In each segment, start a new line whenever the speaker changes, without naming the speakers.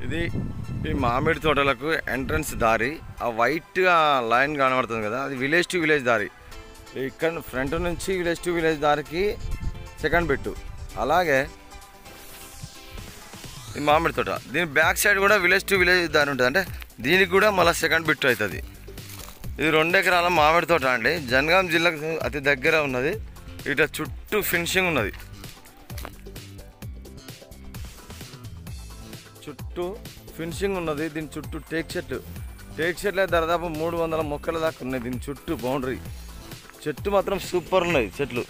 ఇది ఈ మామిడి తోటలకు ఎంట్రన్స్ దారి. ఆ వైట్ లైన్ కనబడుతుంది కదా, అది విలేజ్ టు విలేజ్ దారి. ఇక్కడ ఫ్రంట్ నుంచి విలేజ్ టు విలేజ్ దారికి సెకండ్ బిట్టు. అలాగే ఈ మామిడి తోట దీని బ్యాక్ సైడ్ కూడా విలేజ్ టు విలేజ్ దారి ఉంటుంది. అంటే దీనికి కూడా మళ్ళీ సెకండ్ బిట్టు అవుతుంది. ఇది 2 ఎకరాల మామిడి తోట అండి. జనగాం జిల్లాకు అతి దగ్గర ఉన్నది. ఇట్లా చుట్టూ ఫినిషింగ్ ఉన్నది. చుట్టూ ఫినిషింగ్ ఉన్నది. దీని చుట్టూ టేక్ చెట్లే దాదాపు 300 మొక్కల దాకా ఉన్నాయి. దీని చుట్టూ బౌండరీ చెట్టు మాత్రం సూపర్ ఉన్నాయి. చెట్లు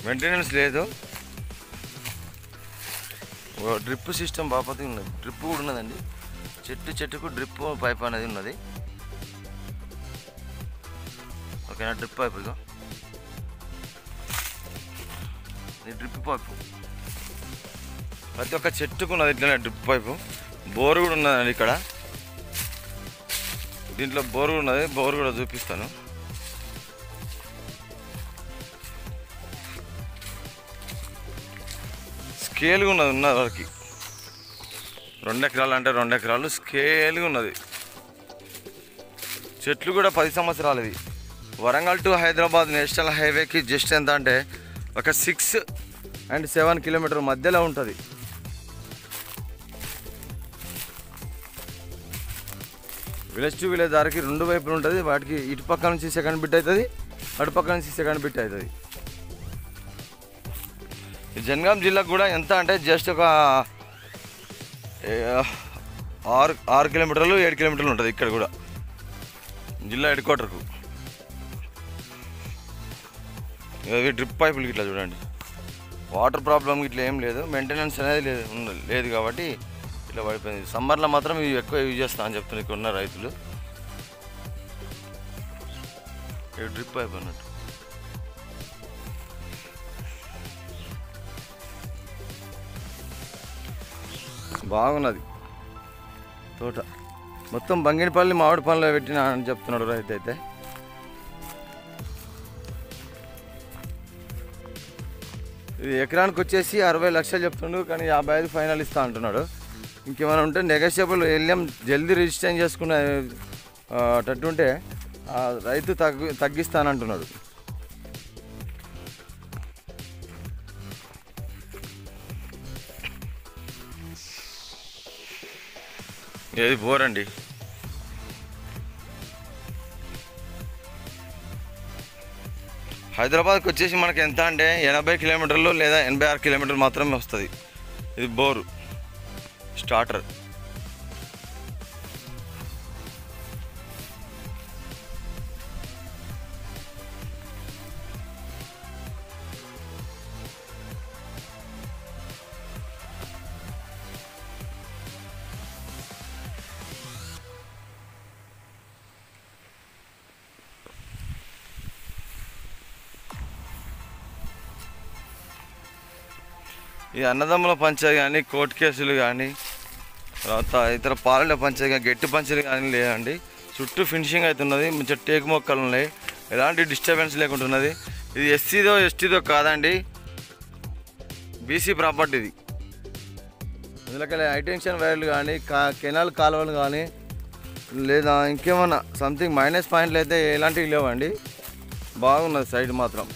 మెయింటెనెన్స్ లేదు. డ్రిప్ సిస్టమ్ బాపతి ఉన్నది. డ్రిప్ కూడా ఉన్నదండి. చెట్టుకు డ్రిప్ పైప్ అనేది ఉన్నది. ఓకేనా, డ్రిప్ పైప్. ఇక ఈ డ్రిప్ పైపు ప్రతి ఒక్క చెట్టుకు ఉన్నది. ఇట్లనే డ్రిప్ పైపు. బోర్ కూడా ఉన్నదండి ఇక్కడ. దీంట్లో బోర్ కూడా ఉన్నది. బోర్ కూడా చూపిస్తాను. స్కేల్గా ఉన్నది వరకు. 2 ఎకరాలు అంటే 2 ఎకరాలు స్కేల్గా ఉన్నది. చెట్లు కూడా 10 సంవత్సరాలు. ఇవి వరంగల్ టు హైదరాబాద్ నేషనల్ హైవేకి జస్ట్ ఎంత అంటే ఒక 6 and 7 కిలోమీటర్ మధ్యలో ఉంటుంది. విలేజ్ టు విలేజ్ దారికి 2 వైపులు ఉంటుంది. వాటికి ఇటు పక్క నుంచి సెకండ్ బిట్ అవుతుంది, అటు పక్క నుంచి సెకండ్ బిట్ అవుతుంది. జనగాం జిల్లాకు కూడా ఎంత అంటే జస్ట్ ఒక 6 కిలోమీటర్లు 7 కిలోమీటర్లు ఉంటుంది. ఇక్కడ కూడా జిల్లా హెడ్ క్వార్టర్కు. ఇవి డ్రిప్ పైపులు ఇట్లా చూడండి. వాటర్ ప్రాబ్లం ఇట్లా ఏం లేదు. మెయింటెనెన్స్ అనేది లేదు కాబట్టి ఇట్లా పడిపోయింది. సమ్మర్లో మాత్రం ఇవి ఎక్కువ యూజ్ చేస్తా అని చెప్తున్నారు ఇక్కడ ఉన్న రైతులు. ఇవి డ్రిప్ పైప్ అన్నట్టు. బాగున్నది తోట. మొత్తం బంగినపల్లి మామిడి పనులు పెట్టినా అని చెప్తున్నాడు రైతు అయితే. ఇది ఎకరానికి వచ్చేసి 60 లక్షలు చెప్తున్నాడు, కానీ 55 ఫైనల్ ఇస్తా అంటున్నాడు. ఇంకేమైనా ఉంటే నెగోషియబుల్ వెళ్ళాం జల్దీ రిజిస్ట్రేషన్ చేసుకునేటట్టుంటే రైతు తగ్గిస్తానంటున్నాడు. ఏది బోర్ అండి. హైదరాబాద్కి వచ్చేసి మనకి ఎంత అంటే 80 కిలోమీటర్లు లేదా 86 కిలోమీటర్లు మాత్రమే వస్తుంది. ఇది బోరు స్టార్టర్. ఈ అన్నదమ్ముల పంచాయతీ కానీ, కోర్టు కేసులు కానీ, తర్వాత ఇతర పాలన పంచాయతీ కానీ, గట్టి పంచాయతీ కానీ లేదండి. చుట్టూ ఫినిషింగ్ అవుతున్నది. మంచిగా టేకు మొక్కలు ఉన్నాయి. ఎలాంటి డిస్టర్బెన్స్ లేకుంటున్నది. ఇది ఎస్సీదో ఎస్టీదో కాదండి, బీసీ ప్రాపర్టీ. ఇది అందులోకి హైటెన్షన్ వైర్లు కానీ, కెనాల్ కాలువలు కానీ, లేదా ఇంకేమన్నా సంథింగ్ మైనస్ పాయింట్లు అయితే ఎలాంటివి లేవండి. బాగున్నది సైడ్ మాత్రం.